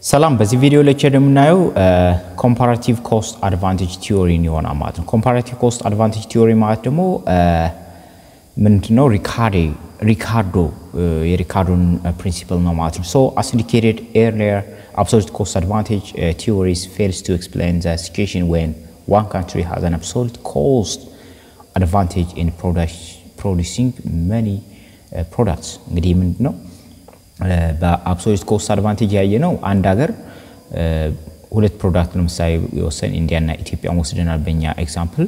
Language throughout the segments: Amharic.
ሰላም በዚህ ቪዲዮ ሌክቸር የምናየው ኮምፓራቲቭ ኮስት አድቫንቴጅ ቲዮሪ ነው ማለት ነው ኮምፓራቲቭ ኮስት አድቫንቴጅ ቲዮሪ ማለት ደግሞ ምንድነው ሪካርዶ የሪካርዶን ፕሪንሲፕል ነው ማለት ነው so as indicated earlier absolute cost advantage theories fails to explain the situation when one country has an absolute cost advantage in producing many products እንግዲህ ምንድነው በአብሶሉት ኮስት አድቫንቴጅ ያየነው አንድ ሀገር ሁለት ፕሮዳክት ለምሳሌ የወሰን ኢንዲያና ኢትዮጵያ ወስደናል በእኛ ኤግዛምፕል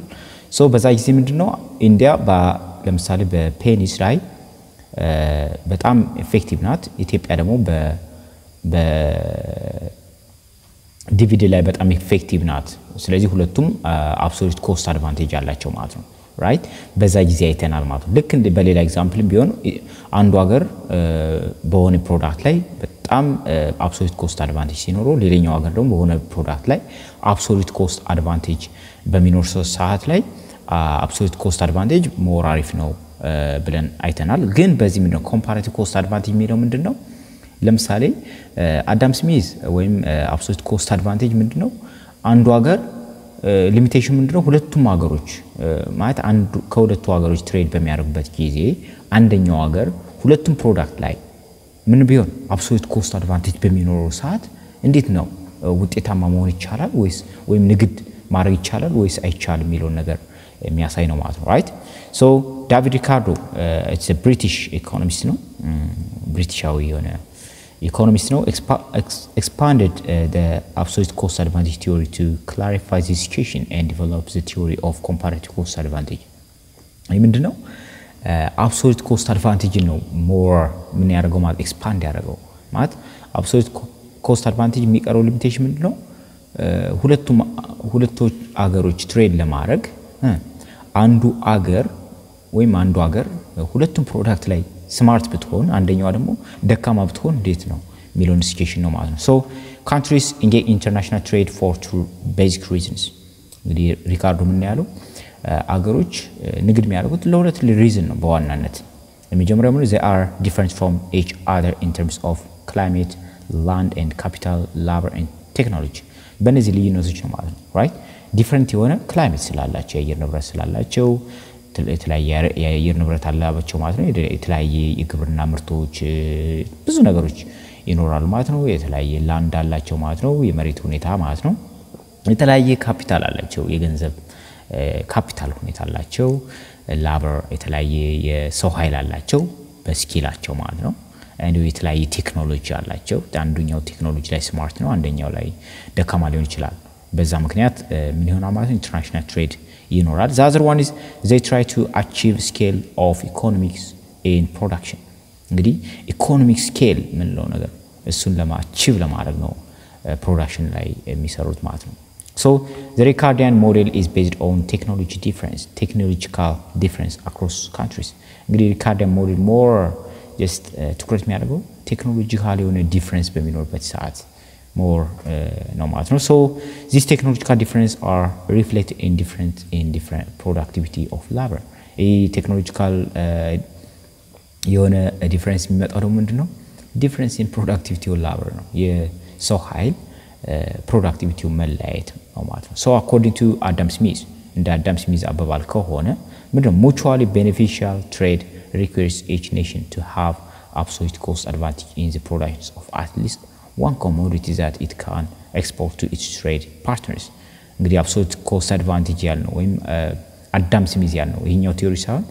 ሶ በዛ ጊዜ ምንድነው ኢንዲያ ለምሳሌ በፔኒስ ላይ በጣም ኢፌክቲቭ ናት ኢትዮጵያ ደግሞ በዲቪዲ ላይ በጣም ኢፌክቲቭ ናት ስለዚህ ሁለቱም አብሶሉት ኮስት አድቫንቴጅ አላቸው ማለት ነው right በዛ ጊዜ አይተናል ማለት ነው ልክ እንደ በሌላ ኤግዛምፕል ቢሆን አንዱ ሀገር በሆነ ፕሮዳክት ላይ በጣም አብሶሉት ኮስት አድቫንቴጅ ሲኖረው ሌላኛው ሀገር ደግሞ በሆነ ፕሮዳክት ላይ አብሶሉት ኮስት አድቫንቴጅ በሚኖር ሰዓት ላይ አብሶሉት ኮስት አድቫንቴጅ ሞር አሪፍ ነው ብለን አይተናል ግን በዚህ ምንድነው ኮምፓራቲቭ ኮስት አድቫንቴጅ የሚለው ምንድነው ለምሳሌ አዳም ስሚዝ ወይም አብሶሉት ኮስት አድቫንቴጅ ምንድነው አንዱ ሀገር ሊሚቴሽን ምንድነው ሁለቱም ሀገሮች ማለት አንዱ ከሁለቱ ሀገሮች ትሬድ በሚያደርጉበት ጊዜ አንደኛው ሀገር ሁለቱም ፕሮዳክት ላይ ምን ቢሆን አብሶሉት ኮስት አድቫንቴጅ በሚኖረው ሰዓት እንዴት ነው ውጤታማ መሆን ይቻላል ወይም ንግድ ማድረግ ይቻላል ወይስ አይቻልም የሚለው ነገር የሚያሳይ ነው ማለት ነው right so David Ricardo it's a British economist ነው ብሪቲሻዊ የሆነ economists know expanded the absolute cost advantage theory to clarify the situation and develop the theory of comparative cost advantage ምንድነው absolute cost advantage ነው more ምን ያደርገው ማለት expand ያደርገው ማለት absolute cost advantage የሚቀረው ሊሚቴሽን ምንድነው ሁለቱ አገሮች ትሬድ ለማድረግ አንዱ አገር ሁለቱም ፕሮዳክት ላይ smart ብትሆን አንደኛው ደግሞ ደካማ ብትሆን እንዴት ነው ሚሊዮን ሲቹዌሽን ነው ማለት ነው so countries engage international trade for two basic reasons እንግዲህ ሪካርዶ ምን ያለው አገሮች ንግድ የሚያደርጉት ለሁለት ሪዝን ነው በዋናነት የሚጀምረው ምን they are different from each other in terms of climate land and capital labor and technology በእነዚህ ልዩነቶች ነው ማለት ነው right different የሆነ climate ስላላቸው የአየር ንብረት ስላላቸው የተለያየ የአየር ንብረት አላባቸው ማለት ነው የተለያየ የግብርና ምርቶች ብዙ ነገሮች ይኖራሉ ማለት ነው የተለያየ ላንድ አላቸው ማለት ነው የመሬት ሁኔታ ማለት ነው የተለያየ ካፒታል አላቸው የገንዘብ ካፒታል ሁኔታ አላቸው ላበር የተለያየ የሰው ኃይል አላቸው በስኪላቸው ማለት ነው እንዲሁ የተለያየ ቴክኖሎጂ አላቸው አንዱኛው ቴክኖሎጂ ላይ ስማርት ነው አንደኛው ላይ ደካማ ሊሆን ይችላል በዛ ምክንያት ምን ይሆናል ማለት ነው ኢንተርናሽናል ትሬድ ይኖራል the other one is they try to achieve scale of economics in production እንግዲህ ኢኮኖሚክ ስኬል ምን ነው ነገር እሱን ለማቺቭ ለማድረግ ነው ፕሮዳክሽን ላይ የሚሰሩት ማለት ነው so the Ricardian model is based on technological difference across countries እንግዲህ Ricardian model more just ትኩረት የሚያደርገው ቴክኖሎጂካል የሆነ ዲፈረንስ በሚኖርበት ሰዓት more no matter so these technological difference are reflected in different productivity of labor a technological የሆነ difference የሚመጣው ደግሞ ምንድነው difference in productivity of labor ነው የሰው ኃይል productivity መለያየት ነው ማለት ነው so according to Adam Smith አባባል ከሆነ ምንድነው mutually beneficial trade requires each nation to have absolute cost advantage in the productions of at least one commodity that it can export to its trade partners እንግዲህ absolute cost advantage ያልነው ወይም አዳም ስሚዝ ያልነው ይሄኛው ቲዮሪ ሳይሆን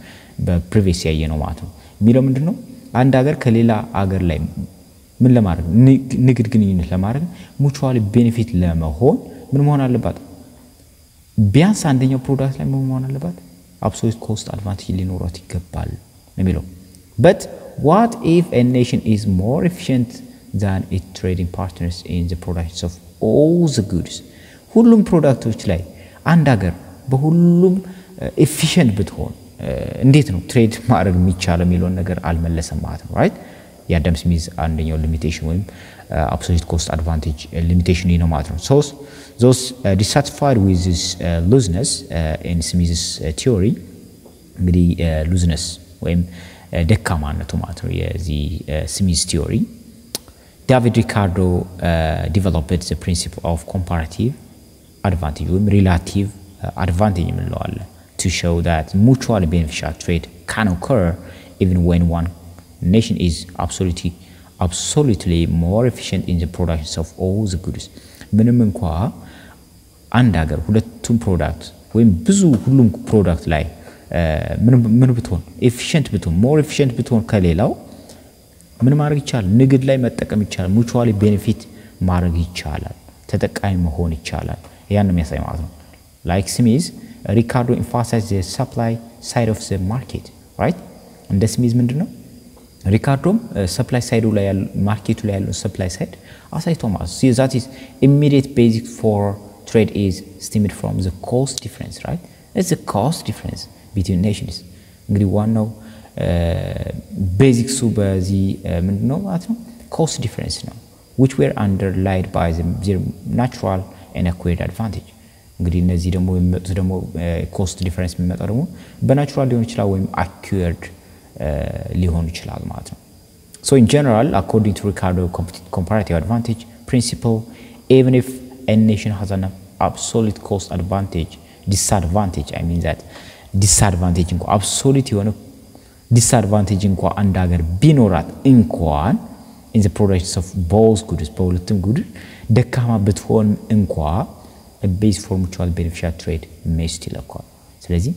በፕሪቪየስ ያየነው ማለት ነው የሚለው ምንድነው አንድ ሀገር ከሌላ ሀገር ላይ ምን ለማድረግ ንግድ ግንኙነት ለማድረግ ሙቹዋሊ ቤኔፊት ለመሆን ምን መሆን አለበት ቢያንስ አንደኛው ፕሮዳክት ላይ ምን መሆን አለበት absolute cost advantage ሊኖራት ይገባል የሚለው but what if a nation is more efficient than its trading partners in the products of all the goods ሁሉም ፕሮዳክቶች ላይ አንድ ሀገር በሁሉም ኤፊሺየንት ብትሆን እንዴት ነው ትሬድ ማድረግ የሚቻለው የሚለው ነገር አልመለሰም ማለት ነው right የአዳም ስሚዝ አንደኛው ሊሚቴሽን ወይም absolute cost advantage limitation ነው ማለት ነው so those dissatisfied with this looseness in Smith's theory እንግዲህ looseness ወይም ደካማነቱ ማለት ነው የዚህ ስሚዝ theory David Ricardo developed the principle of comparative advantage or relative advantage to show that mutually beneficial trade can occur even when one nation is absolutely more efficient in the production of all the goods. ምንም እንኳ አንድ ሀገር ሁለቱም ፕሮዳክት ወይም ብዙ ሁሉም ፕሮዳክት ላይ ምን ብትሆን ኤፊሺየንት ብትሆን ሞር ኤፊሺየንት ብትሆን ከሌላው ምን ማድረግ ይቻላል ንግድ ላይ መጠቀም ይቻላል ሙቹዋሊ ቤኔፊት ማድረግ ይቻላል ተጠቃሚ መሆን ይቻላል ያን ነው የሚያሳይ ማለት ነው like Smith Ricardo emphasized the supply side of the market right እንደ Smith ምንድነው ሪካርዶም supply side ላይ ያለው ማርኬቱ ላይ ያለው supply side አሳይቶ ማለት see that is immediate basic for trade is stemmed from the cost difference right it's the cost difference between nations እንግዲህ ዋናው basics በዚህ ምንድነው ማለት ነው cost difference ነው which were underlaid by their natural and acquired advantage እንግዲህ እነዚህ ደግሞ የሚመጡት ደግሞ cost difference የሚመጣው ደግሞ በናቹራል ሊሆን ይችላል ወይም acquired ሊሆን ይችላል ማለት ነው so in general according to Ricardo comparative advantage principle even if a nation has an absolute cost advantage disadvantage I mean that disadvantage እንኳን absolute የሆነ disadvantage እንኳን አንድ ሀገር ቢኖራት እንኳን in the products of both goods በሁለቱም ጉድ ደካማ ብትሆን እንኳን a base for mutual beneficial trade may still occur ስለዚህ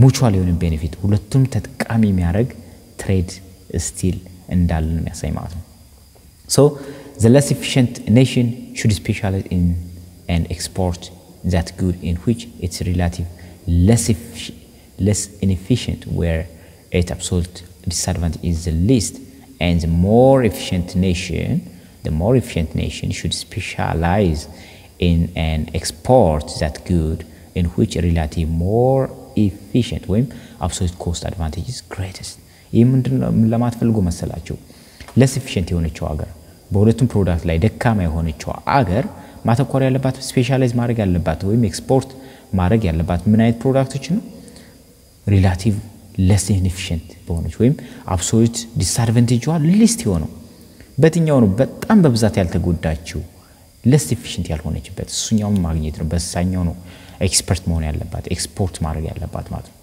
mutual የሆነ benefit ሁለቱም ተጠቃሚ የሚያደርግ trade still እንዳለ ነው የሚያሳይ ማለት ነው so the less efficient nation should specialize in and export that good in which its relative less inefficient where its absolute disadvantage is the least and the more efficient nation should specialize in and export that good in which a relative more efficient ወይም absolute cost advantage is greatest ይምንድነው ለማትፈልጉ መሰላችሁ less efficient የሆነችው ሀገር በሁለቱም ፕሮዳክት ላይ ደካማ የሆነችው ሀገር ማተኮር ያለባት ስፔሻላይዝ ማድረግ ያለባት ወይም ኤክስፖርት ማድረግ ያለባት ምን አይነት ፕሮዳክቶች ነው relative less inefficient በሆነች ወይም absolute disadvantage least የሆነው በትኛው ነው በጣም በብዛት ያልተጎዳችው less efficient ያልሆነችበት እሱኛው ማግኘት ነው በሳኛው ነው ኤክስፐርት መሆን ያለባት ኤክስፖርት ማድረግ ያለባት ማለት ነው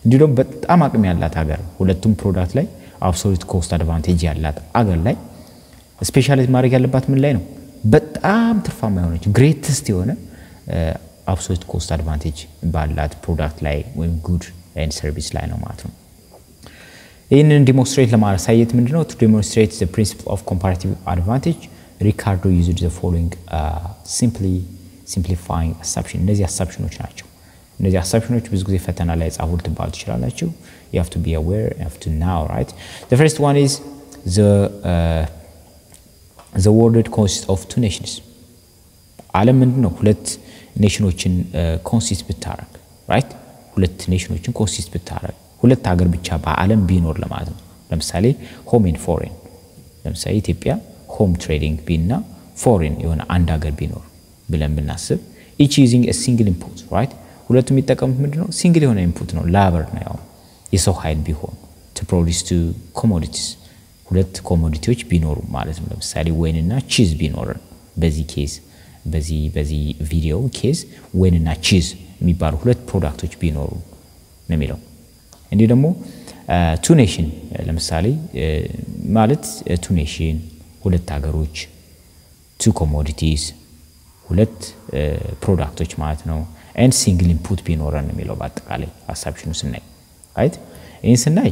እንዲሁም በጣም አቅም ያላት ሀገር ሁለቱም ፕሮዳክት ላይ absolute cost advantage ያላት ሀገር ላይ ስፔሻላይዝ ማድረግ ያለባት ምን ላይ ነው በጣም ትርፋማ የሆነች greatest የሆነ absolute cost advantage ባላት ፕሮዳክት ላይ ወይም good and service ላይ ነው ማለት ነው ይሄንን ዲሞንስትሬት ለማሳየት ምንድነው to demonstrate the principle of comparative advantage Ricardo used the following simplifying assumption እነዚህ assumptions ናቸው እነዚህ assumptions ብዙ ጊዜ ፈተና ላይ ጻፉት ባል ትችላላችሁ you have to be aware you have to know right the first one is the world consists of two nations ዓለም ምንድነው ሁለት ኔሽኖችን ኮንሲስት ብታረግ right ሁለት ኔሽኖችን ኮንሲስት ብታረግ ሁለት ሀገር ብቻ በአለም ቢኖር ለማለት ነው ለምሳሌ ሆም ኤንድ ፎሬን ለምሳሌ ኢትዮጵያ ሆም ትሬዲንግ ቢና ፎሬን የሆነ አንድ ሀገር ቢኖር ብለን ብናስብ each using a single input right ሁለቱም የሚጠቀሙት ምንድነው ሲንግል የሆነ ኢንፑት ነው ላበር ነው ያው የሰው ኃይል ቢሆን to produce two commodities ሁለት ኮሞዲቲዎች ቢኖሩ ማለት ነው ለምሳሌ ወይንና ቺዝ ቢኖር በዚህ ኬዝ በዚህ ቪዲዮ ኬዝ ወይንና ቺዝ የሚባሉ ሁለት ፕሮዳክቶች ቢኖሩ ነው የሚለው እንዴ ደግሞ two nation ለምሳሌ ማለት two nation ሁለት ሀገሮች two commodities ሁለት ፕሮዳክቶች ማለት ነው and single input ቢኖረን ነው የሚለው በአጠቃላይ አሳብሽኑ ስናይ right ይሄን ስናይ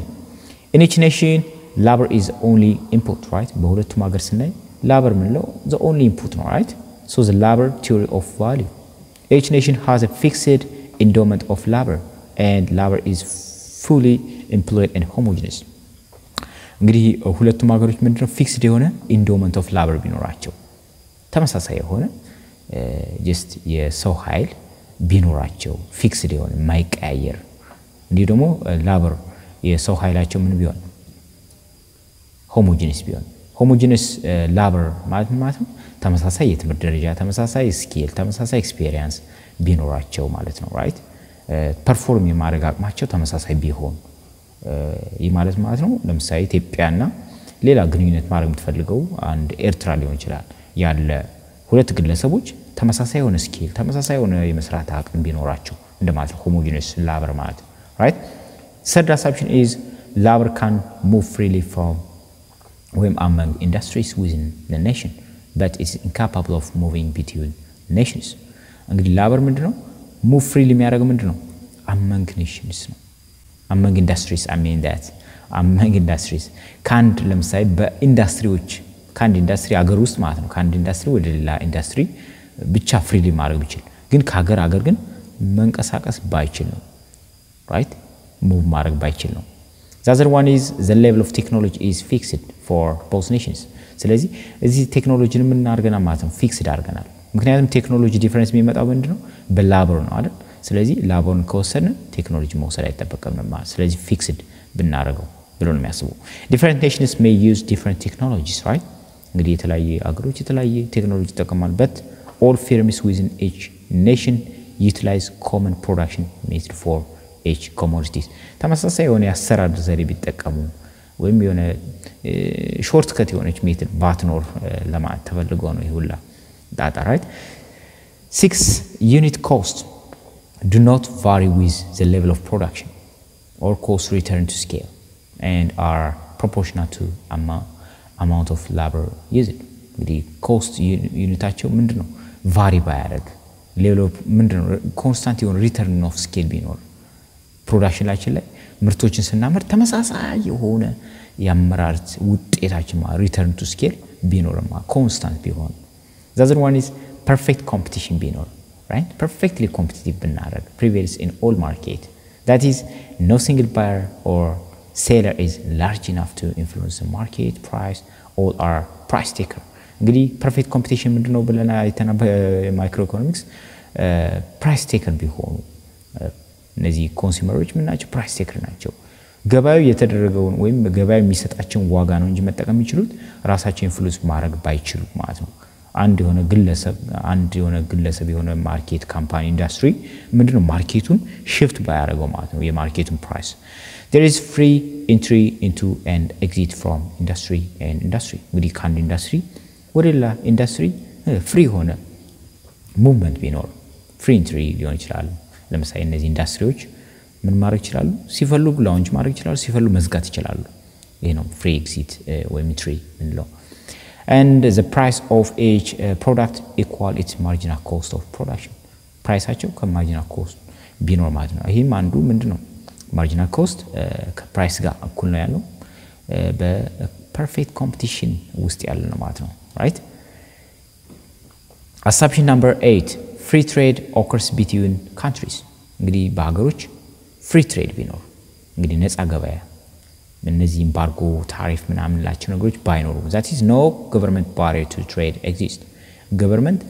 in each nation labor is only input right በሁለቱም ሀገር ስናይ labor ምንለው the only input ነው right so the labor theory of value each nation has a fixed endowment of labor and labor is fully employed and homogeneous እንግዲህ ሁለቱም ሀገሮች ምንድነው ፊክስድ የሆነ endowment of labor ቢኖራቸው ተመሳሳይ የሆነ just የሰው ኃይል ቢኖራቸው ፊክስድ የሆነ ማይቀያየር እንዲህ ደግሞ labor የሰው ኃይላቸው ምን ቢሆን homogeneous ቢሆን homogeneous labor ማለት ነው ተመሳሳይ የትምህርት ደረጃ ተመሳሳይ ስኪል ተመሳሳይ ኤክስፒሪየንስ ቢኖራቸው ማለት ነው right ፐርፎርም የማድረግ አቅማቸው ተመሳሳይ ቢሆን ይህ ማለት ነው ለምሳሌ ኢትዮጵያና ሌላ ግንኙነት ማድረግ የምትፈልገው አንድ ኤርትራ ሊሆን ይችላል ያለ ሁለት ግለሰቦች ተመሳሳይ የሆነ ስኪል ተመሳሳይ የሆነ የመስራት አቅም ቢኖራቸው እንደማለት homogeneous labor ማለት right third assumption is labor can move freely from among industries within the nation but is incapable of moving between nations እንግዲህ labor ምንድነው move freely የሚያደርገው ምንድነው among nations ነው among industries I mean that among industries ካንድ ለምሳሌ በኢንዱስትሪዎች ካንድ ኢንዱስትሪ አገር ውስጥ ማለት ነው ካንድ ኢንዱስትሪ ወደ ሌላ ኢንዱስትሪ ብቻ ፍሪሊ ማድረግ ቢችል ግን ከሀገር ሀገር ግን መንቀሳቀስ ባይችል ነው right move ማድረግ ባይችል ነው the other one is the level of technology is fixed for both nations ስለዚህ እዚህ ቴክኖሎጂን ምን አድርገና ማለት ነው ፊክስድ አድርገናል ምክንያቱም ቴክኖሎጂ ዲፈረንስ የሚመጣው ምንድነው በላቦር ነው አይደል ስለዚህ ላቦርን ከወሰድን ቴክኖሎጂ መውሰድ አይተበቀምም ማለት ስለዚህ ፊክስድ ብናረጋው ብሎ ነው የሚያስበው different nations may use different technologies right እንግዲህ የተለያየ አገሮች የተለያየ ቴክኖሎጂ ተጠቅመዋል but all firms within each nation utilize common production method for each commodities ተመሳሳይ የሆነ ያሰራር ዘዴ ቢጠቀሙ ወይም የሆነ ሾርት ከት የሆነች ሜትድ ባትኖር ለማለት ተፈልጎ ነው ይሁላ ዳታ right 6 unit cost do not vary with the level of production or cost return to scale and are proportional to amount of labor used the cost unitaቸው ምንድነው ቫሪ ባያደርግ ሌቭል ምንድነው ኮንስታንት የሆነ ሪተርን ኦፍ ስኬል ቢኖር ፕሮዳክሽን ላይ ምርቶችን ስናመርት ተመሳሳይ የሆነ ያመራርት ውጤታችን ሪተርን ቱ ስኬል ቢኖርማ ኮንስታንት ቢሆን the other one is perfect competition ቢኖር right perfectly competitive ብናደርግ prevails in all market that is no single buyer or seller is large enough to influence the market price all are price taker እንግዲህ perfect competition ምንድነው ብለና አይተና በማይክሮ ኢኮኖሚክስ price taker ቢሆኑ እነዚህ ኮንሱመሮች ምን ናቸው price taker ናቸው ገበያው የተደረገውን ወይም ገበያው የሚሰጣቸው ዋጋ ነው እንጂ መጠቀም የሚችሉት ራሳቸው ኢንፍሉዌንስ ማድረግ ባይችሉ ማለት ነው አንድ የሆነ ግለሰብ የሆነ ማርኬት ካምፓኒ ኢንዱስትሪ ምንድነው ማርኬቱን shift ባያደርገው ማለት ነው የማርኬቱን price there is free entry into and exit from industry and industry እንግዲህ ካንድ ኢንዱስትሪ ወደላ ኢንዱስትሪ ፍሪ ሆነ ሙቭመንት ቢኖር ፍሪ ኢንትሪ ሊሆን ይችላል ለምሳሌ እነዚህ ኢንዱስትሪዎች ምን ማድረግ ይችላሉ ሲፈልጉ ላውንጅ ማድረግ ይችላሉ ሲፈልጉ መዝጋት ይችላሉ ይሄ ነው ፍሪ ኤግዚት ወይ ኢንትሪ እንለው and the price of each product equal its marginal cost of production ፕራይሳቸው ከማርጂናል ኮስት ቢኖር ማለት ነው ይሄም አንዱ ምንድነው marginal cost ከፕራይስ ጋር እኩል ነው ያለው በፐርፌክት ኮምፒቲሽን ውስጥ ያለ ነው ማለት ነው right assumption number 8 free trade occurs between countries እንግዲህ በአገሮች free trade ቢኖር እንግዲህ ነፃ ገበያ እነዚህ ኤምባርጎ ታሪፍ ምናምን ላቸው ነገሮች ባይኖሩ that is no government barrier to trade exist government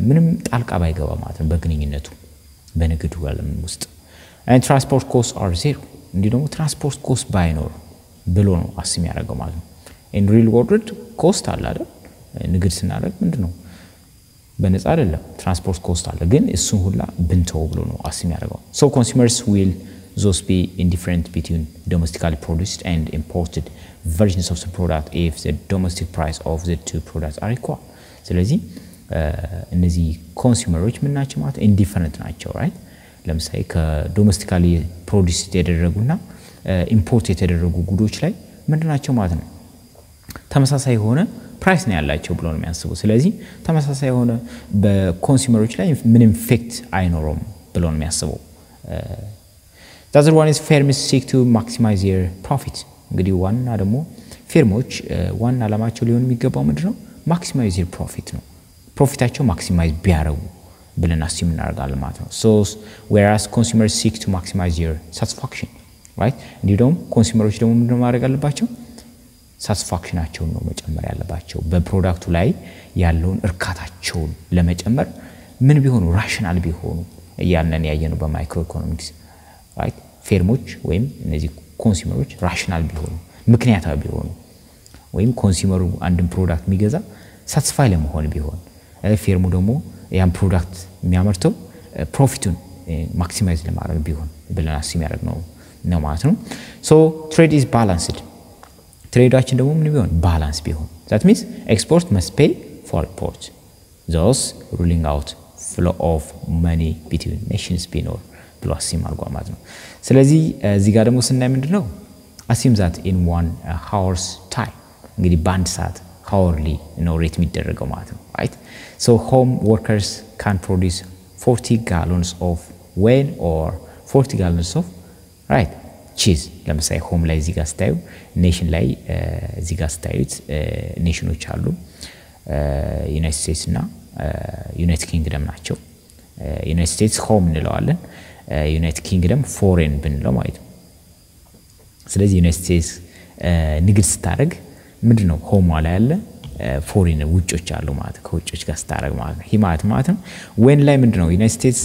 ምንም ጣልቃ ባይገባ ማለት ነው በግንኙነቱ በንግዱ ዓለም ውስጥ and transport costs are zero እንዲህ ደግሞ ትራንስፖርት ኮስት ባይኖር ብሎ ነው አስም ያደርገው ማለት ነው in real world cost አለ አይደል ንግድ ስናደርግ ምንድነው በነፃ አይደለም ትራንስፖርት ኮስት አለ ግን እሱ ሁላ ብንተው ብሎ ነው አስም ያደርገው so consumers will those be indifferent between domestically produced and imported versions of the product if the domestic price of the two products are equal ስለዚህ እነዚህ ኮንሱመሮች ምን ናቸው ማለት indifferent ናቸው right ለምሳሌ ከዶሜስቲካሊ ፕሮዲዩስ የተደረጉና ኢምፖርት የተደረጉ ጉዶች ላይ ምንድናቸው ማለት ነው ተመሳሳይ ሆነ ፕራይስ ነው ያላቸው ብሎ ነው የሚያስቡ ስለዚህ ተመሳሳይ ሆነ በኮንሱመሮች ላይ ምንም ኢፌክት አይኖርም ብሎ ነው የሚያስቡ the other one is firms seek to maximize their profit እንግዲህ ዋና ደግሞ ፊርሞች ዋና አላማቸው ሊሆን የሚገባው ምንድነው maximize their profit ነው ፕሮፊታቸው maximize ቢያረጉ ብለን አስዩም እናደርጋለን ማለት ነው so whereas consumers seek to maximize their satisfaction right እንዲሁ ደግሞ ኮንሱመሮች ደግሞ ምንድነው ማድረግ አለባቸው ሳቲስፋክሽናቸውን ነው መጨመር ያለባቸው በፕሮዳክቱ ላይ ያለውን እርካታቸውን ለመጨመር ምን ቢሆኑ ራሽናል ቢሆኑ ያንን ያየነው በማይክሮ ኢኮኖሚክስ right ፌርሞች ወይም እነዚህ ኮንሱመሮች ራሽናል ቢሆኑ ምክንያታዊ ቢሆኑ ወይም ኮንሱመሩ አንድን ፕሮዳክት የሚገዛ ሳቲስፋይ ለመሆን ቢሆን ፌርሙ ደግሞ ያን ፕሮዳክት የሚያመርተው ፕሮፊቱን ማክሲማይዝ ለማድረግ ቢሆን ብለን አስም ያደርግ ነው ማለት ነው so trade is balanced ትሬዳችን ደግሞ ምን ቢሆን ባላንስ ቢሆን that means export must pay for import thus ruling out flow of money between nations ቢኖር ብሎ አሲም አድርጓል ማለት ነው ስለዚህ እዚህ ጋር ደግሞ ስናይ ምንድነው assume that in 1 hour's time እንግዲህ በአንድ ሰዓት hourly ነው ሬት የሚደረገው ማለት ነው right so home workers can produce 40 gallons of wine or 40 gallons of right cheese ለምሳሌ ሆም ላይ እዚህ ጋር ስታዩ ኔሽን ላይ እዚህ ጋር ስታዩት ኔሽኖች አሉ ዩናይትድ ስቴትስ እና ዩናይትድ ኪንግደም ናቸው ዩናይትድ ስቴትስ ሆም እንለዋለን ዩናይትድ ኪንግደም ፎሬን ብንለው ማለት ነው ስለዚህ ዩናይትድ ስቴትስ ንግድ ስታደርግ ምንድነው ሆም ላይ ያለ ፎሬን ውጮች አሉ ማለት ከውጮች ጋር ስታደርግ ማለት ነው ሂማት ማለት ነው ወን ላይ ምንድነው ዩናይትድ ስቴትስ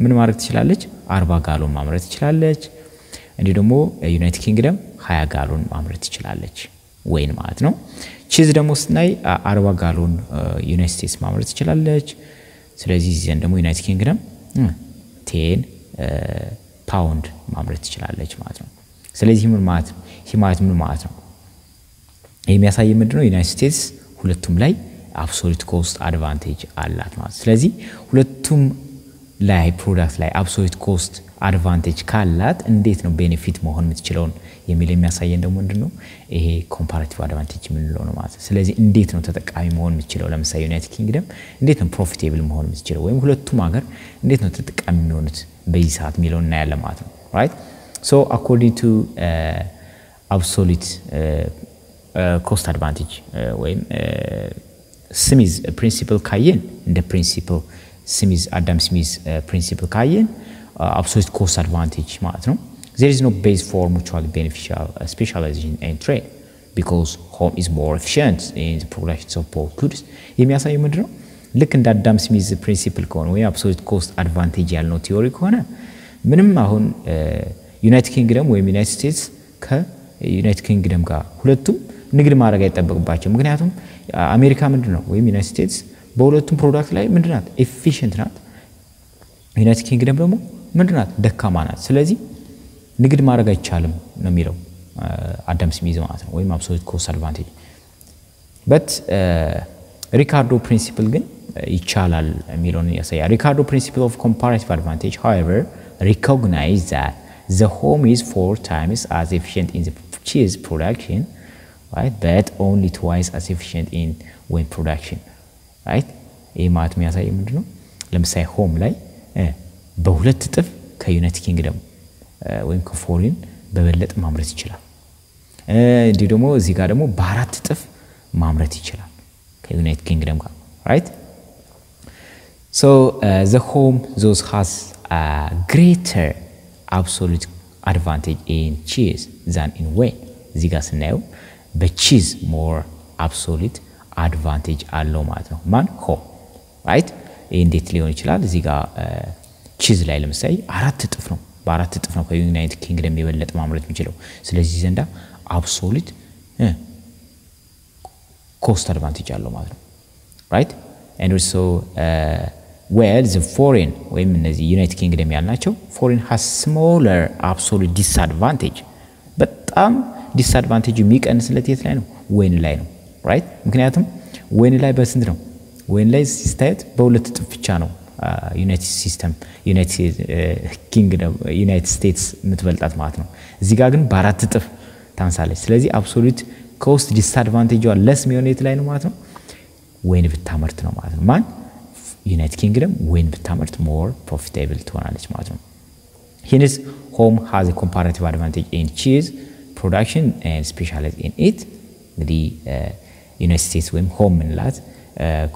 ምን ማድረግ ትችላለች 40 ጋሎን ማምረት ትችላለች እንዴ ደግሞ ዩናይትድ ኪንግደም 20 ጋሎን ማምረት ትችላለች ወይን ማለት ነው ቺዝ ደግሞ ስናይ 40 ጋሎን ዩናይትድ ስቴትስ ማምረት ትችላለች ስለዚህ እዚህ ደግሞ ዩናይትድ ኪንግደም 10 ፓውንድ ማምረት ትችላለች ማለት ነው ስለዚህ ምን ማለት ምን ማለት ነው የሚያሳየው ምንድነው ዩናይትድ ስቴትስ ሁለቱም ላይ አብሶሉት ኮስት አድቫንቴጅ አላት ማለት ስለዚህ ሁለቱም ላይ ፕሮዳክት ላይ አብሶሉት ኮስት አድቫንቴጅ ካላት እንዴት ነው ቤኔፊት መሆን የምትችለው የሚል የሚያሳየን ደግሞ ምንድነው ይሄ ኮምፓራቲቭ አድቫንቴጅ ምንለው ነው ማለት ስለዚህ እንዴት ነው ተጠቃሚ መሆን የምትችለው ለምሳሌ ዩናይትድ ኪንግደም እንዴት ነው ፕሮፊቴብል መሆን የምትችለው ወይም ሁለቱም ሀገር እንዴት ነው ተጠቃሚ የሚሆኑት በዚህ ሰዓት ሚለውን እና ያለ ማለት ነው right so according to absolute cost advantage ወይም ስሚዝ principle ካየን እንደ principle ስሚዝ አዳም ስሚዝ principle ካየን absolute cost advantage ማለት ነው there is no base for mutually beneficial specialization and trade because home is more efficient in the production of both goods የሚያሳየው ምንድነው ልክ እንደ አዳም ስሚዝ principle ከሆነ ወይ absolute cost advantage ያለው ቲዮሪ ከሆነ ምንም አሁን ዩናይትድ ኪንግደም ወይ ዩናይትድ ስቴትስ ከዩናይትድ ኪንግደም ጋር ሁለቱም ንግድ ማድረግ አይጠበቅባቸው ምክንያቱም አሜሪካ ምንድነው ወይ ዩናይትድ ስቴትስ በሁለቱም ፕሮዳክት ላይ ምንድናት ኤፊሺየንት ናት ዩናይትድ ኪንግደም ደግሞ ምንድናት ደካማ ናት ስለዚህ ንግድ ማድረግ አይቻልም ነው የሚለው አዳም ስሚዝ ማለት ነው ወይ absolute cost advantage but Ricardo principle ግን ይቻላል የሚለውን ያሳያል Ricardo principle of comparative advantage however recognize that the home is 4 times as efficient in the cheese production right but only twice as efficient in wine production right ይሄ ማለት የሚያሳየው ምንድነው ለምሳሌ ሆም ላይ በሁለት እጥፍ ከዩናይትድ ኪንግደም ወይም ከፎሪን በበለጠ ማምረት ይችላል እንዴ ደግሞ እዚህ ጋር ደግሞ በአራት እጥፍ ማምረት ይችላል ከዩናይትድ ኪንግደም ጋር right so the home those has a greater absolute advantage in cheese than in wine እዚህ ጋር ስናየው በቺዝ more absolute advantage አለው ማለት ነው ማን home right እንዴት ሊሆን ይችላል እዚህ ጋር ቺዝ ላይ ለምሳሌ አራት እጥፍ ነው በአራት እጥፍ ነው ከዩናይትድ ኪንግደም የበለጠ ማምረት የሚችለው ስለዚህ ዘንዳ absolute cost advantage አለው ማለት ነው right and also well the foreign ወይም እነዚህ ዩናይትድ ኪንግደም ያልናቸው foreign has smaller absolute disadvantage በጣም disadvantage የሚቀንስለት የት ላይ ነው ወይን ላይ ነው right ምክንያቱም ወይን ላይ በስንት ነው ወይን ላይ ሲስታየት በሁለት እጥፍ ብቻ ነው ዩናይትድ ሲስተም ዩናይትድ ኪንግደም ዩናይትድ ስቴትስ ምትበልጣት ማለት ነው እዚህ ጋር ግን በአራት እጥፍ ታንሳለች ስለዚህ absolute cost disadvantage less የሚሆነው የት ላይ ነው ማለት ነው ወይን ብታመርት ነው ማለት ነው ማን ዩናይትድ ኪንግደም ወይን ብታመርት more profitable ትሆናለች ማለት ነው hence home has a comparative advantage in cheese production and specialize in it እንግዲህ ዩናይትድ ስቴትስ ወይም ሆም እንላት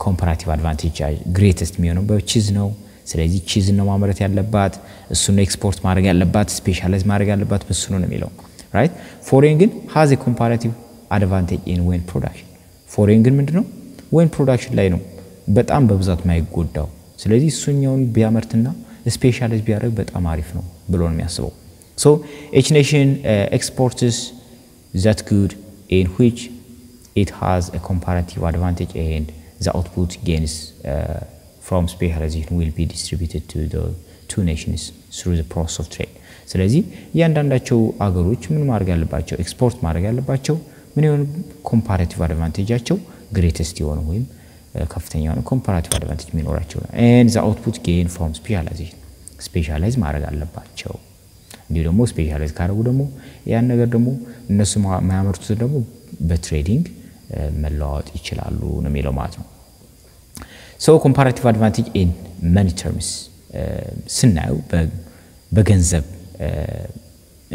comparative advantage greatest የሚሆነው በቺዝ ነው ስለዚህ ቺዝ ነው ማምረት ያለባት እሱ ነው ኤክስፖርት ማድረግ ያለባት ስፔሻላይዝ ማድረግ ያለባት በሱ ነው የሚለው right foreign ግን has a comparative advantage in wine production foreign ግን ምንድነው wine production ላይ ነው በጣም በብዛት ማይጎዳው ስለዚህ እሱኛውን ቢያመርትና ስፔሻላይዝ ቢያደርግ በጣም አሪፍ ነው ብሎ ነው የሚያስበው so each nation exports that good in which it has a comparative advantage and the output gains from specialization will be distributed to the two nations through the process of trade ስለዚህ ያንዳንዳቸው አገሮች ምን ማድረግ ያለባቸው ኤክስፖርት ማድረግ ያለባቸው ምን ይሆን ኮምፓራቲቭ አድቫንቴጃቸው ግሬተስት የሆነ ወይም ከፍተኛ የሆነ ኮምፓራቲቭ አድቫንቴጅ የሚኖራቸው ነው and the output gain from specialization ስፔሻላይዝ ማድረግ አለባቸው እንዲሁ ደግሞ ስፔሻላይዝ ካደረጉ ደግሞ ያን ነገር ደግሞ እነሱ ማያመርቱት ደግሞ በትሬዲንግ መለዋወጥ ይችላሉ ነው የሚለው ማለት ነው so comparative advantage in money terms ስናየው በገንዘብ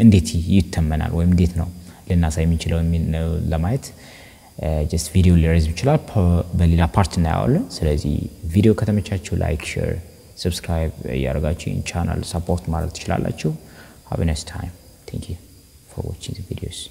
እንዴት ይተመናል ወይም እንዴት ነው ለናሳይ የሚችለው ለማየት just video ሊረዝ ይችላል በሌላ ፓርት እናያለን ስለዚህ ቪዲዮ ከተመቻችሁ ላይክ ሼር subscribe ያርጋችሁ ቻናል ሰፖርት ማድረግ ትችላላችሁ have a nice time thank you for watching the videos